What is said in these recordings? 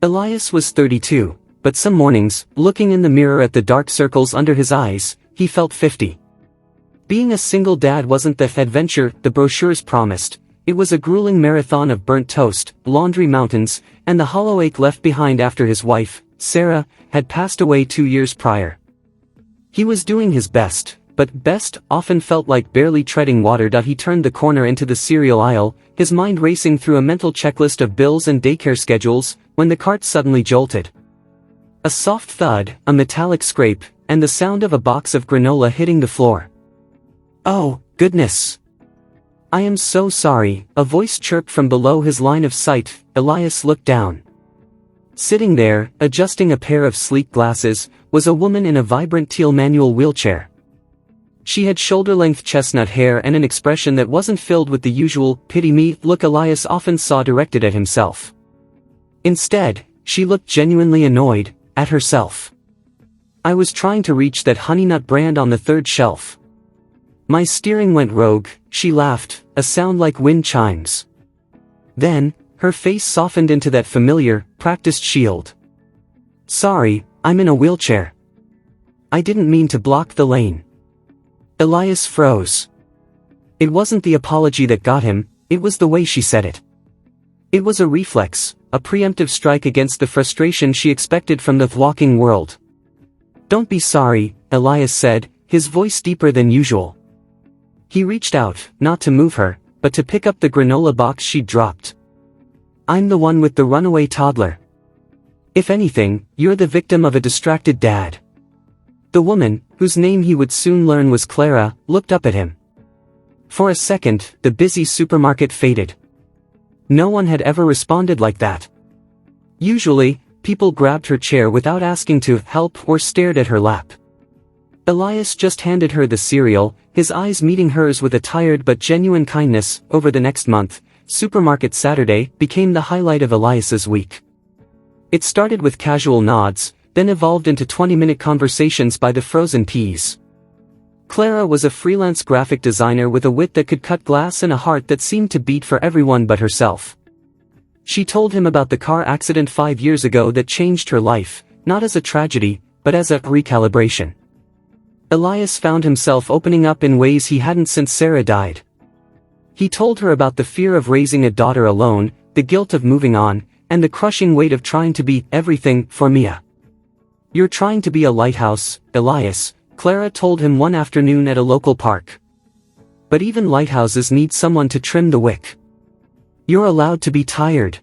Elias was 32, but some mornings, looking in the mirror at the dark circles under his eyes, he felt 50. Being a single dad wasn't the adventure the brochures promised. It was a grueling marathon of burnt toast, laundry mountains, and the hollow ache left behind after his wife, Sarah, had passed away 2 years prior. He was doing his best, but best often felt like barely treading water. He turned the corner into the cereal aisle, his mind racing through a mental checklist of bills and daycare schedules, when the cart suddenly jolted. A soft thud, a metallic scrape, and the sound of a box of granola hitting the floor. "Oh, goodness! I am so sorry," a voice chirped from below his line of sight. Elias looked down. Sitting there, adjusting a pair of sleek glasses, was a woman in a vibrant teal manual wheelchair. She had shoulder-length chestnut hair and an expression that wasn't filled with the usual, pity me, look Elias often saw directed at himself. Instead, she looked genuinely annoyed, at herself. "I was trying to reach that Honey Nut brand on the third shelf. My steering went rogue," she laughed, a sound like wind chimes. Then, her face softened into that familiar, practiced shield. "Sorry, I'm in a wheelchair. I didn't mean to block the lane." Elias froze. It wasn't the apology that got him, it was the way she said it. It was a reflex, a preemptive strike against the frustration she expected from the walking world. "Don't be sorry," Elias said, his voice deeper than usual. He reached out, not to move her, but to pick up the granola box she'd dropped. "I'm the one with the runaway toddler. If anything, you're the victim of a distracted dad." The woman, whose name he would soon learn was Clara, looked up at him. For a second, the busy supermarket faded. No one had ever responded like that. Usually, people grabbed her chair without asking to help or stared at her lap. Elias just handed her the cereal, his eyes meeting hers with a tired but genuine kindness. Over the next month, Supermarket Saturday became the highlight of Elias's week. It started with casual nods, then evolved into 20-minute conversations by the frozen peas. Clara was a freelance graphic designer with a wit that could cut glass and a heart that seemed to beat for everyone but herself. She told him about the car accident 5 years ago that changed her life, not as a tragedy, but as a recalibration. Elias found himself opening up in ways he hadn't since Sarah died. He told her about the fear of raising a daughter alone, the guilt of moving on, and the crushing weight of trying to be everything for Mia. "You're trying to be a lighthouse, Elias," Clara told him one afternoon at a local park. "But even lighthouses need someone to trim the wick. You're allowed to be tired."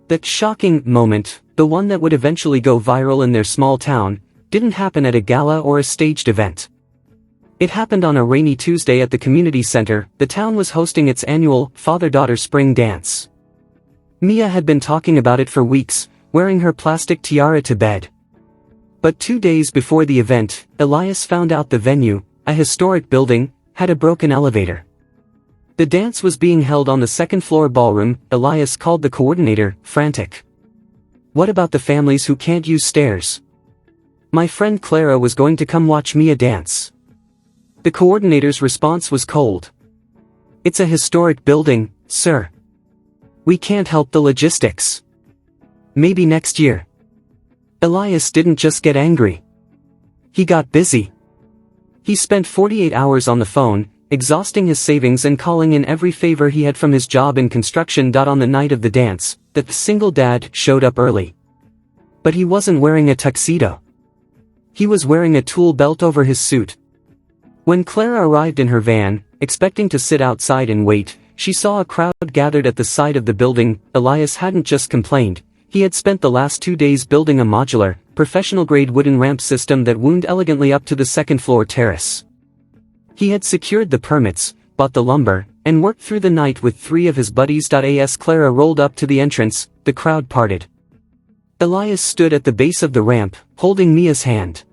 That shocking moment, the one that would eventually go viral in their small town, didn't happen at a gala or a staged event. It happened on a rainy Tuesday at the community center. The town was hosting its annual father-daughter spring dance. Mia had been talking about it for weeks, wearing her plastic tiara to bed. But 2 days before the event, Elias found out the venue, a historic building, had a broken elevator. The dance was being held on the second-floor ballroom. Elias called the coordinator, frantic. "What about the families who can't use stairs? My friend Clara was going to come watch Mia dance." The coordinator's response was cold. "It's a historic building, sir. We can't help the logistics. Maybe next year." Elias didn't just get angry. He got busy. He spent 48 hours on the phone, exhausting his savings and calling in every favor he had from his job in construction. On the night of the dance, the single dad showed up early. But he wasn't wearing a tuxedo. He was wearing a tool belt over his suit. When Clara arrived in her van, expecting to sit outside and wait, she saw a crowd gathered at the side of the building. Elias hadn't just complained. He had spent the last 2 days building a modular, professional-grade wooden ramp system that wound elegantly up to the second-floor terrace. He had secured the permits, bought the lumber, and worked through the night with 3 of his buddies. As Clara rolled up to the entrance, the crowd parted. Elias stood at the base of the ramp, holding Mia's hand.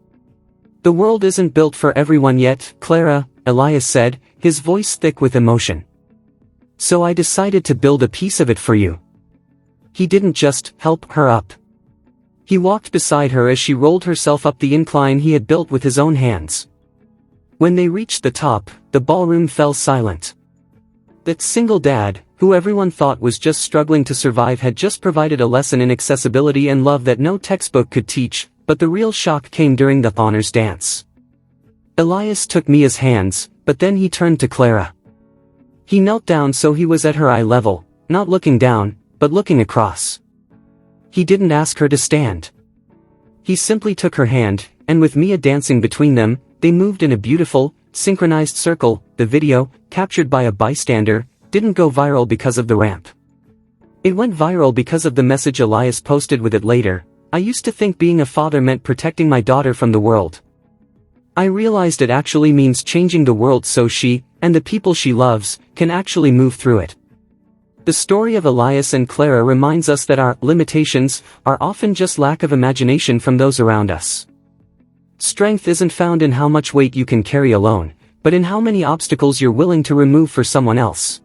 "The world isn't built for everyone yet, Clara," Elias said, his voice thick with emotion. "So I decided to build a piece of it for you." He didn't just help her up. He walked beside her as she rolled herself up the incline he had built with his own hands. When they reached the top, the ballroom fell silent. That single dad, who everyone thought was just struggling to survive, had just provided a lesson in accessibility and love that no textbook could teach, but the real shock came during the honors dance. Elias took Mia's hands, but then he turned to Clara. He knelt down so he was at her eye level, not looking down, but looking across. He didn't ask her to stand. He simply took her hand, and with Mia dancing between them, they moved in a beautiful, synchronized circle. The video, captured by a bystander, didn't go viral because of the ramp. It went viral because of the message Elias posted with it later. I used to think being a father meant protecting my daughter from the world. I realized it actually means changing the world so she, and the people she loves, can actually move through it. The story of Elias and Clara reminds us that our limitations are often just lack of imagination from those around us. Strength isn't found in how much weight you can carry alone, but in how many obstacles you're willing to remove for someone else.